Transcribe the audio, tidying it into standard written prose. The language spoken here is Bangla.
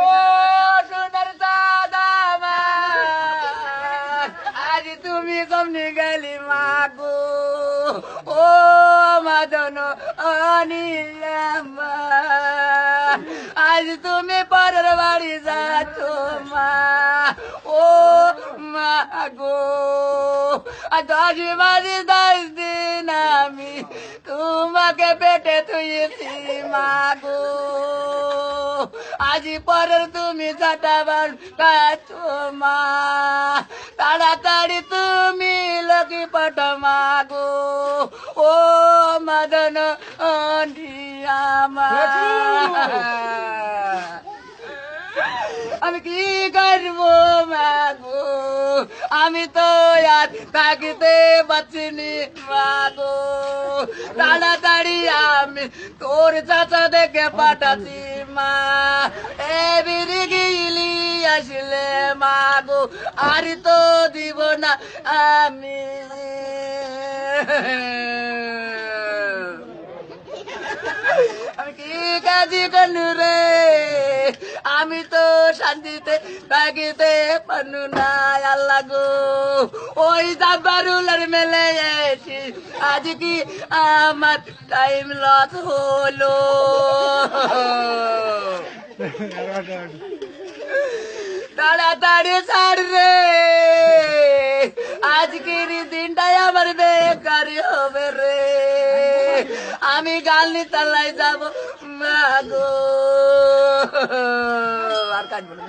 ও সোনার দাদা আজ তুমি কমনি গেলি মাগো ও মাদন অনিলাম্মা আজ তুমি পরের বাড়ি যাচ্ছ মা ও মাগো 10 দিন আমি তোমাকে পেটে তুইছি মাগো আজি পরের তুমি চাটাবার কাছ মা তাড়াতাড়ি তুমি লকি পট মাগো ও মদন অনিয়ামা আমি কি করবো মাগো আমি তো আর থাকতে পারছিনি মাগো তাড়াতাড়ি আমি তোর চাচা দেখে পাঠাচ্ছি মা এ বিড়ি গিলি আসলে মাগো আর তো দিব না আমি আমি কি কাজী করলু রে আমি তো শান্তিতে থাকিতে পারু না আল্লাহ গো ওই জাবারুলের মেলে এসি আজ কি আমার টাইম লস হলো তাড়াতাড়ি ছাড় রে আজকের দিনটাই আমার বেকার হবে রে আমি গালি তালাই যাব মাগো আর কাটবো না।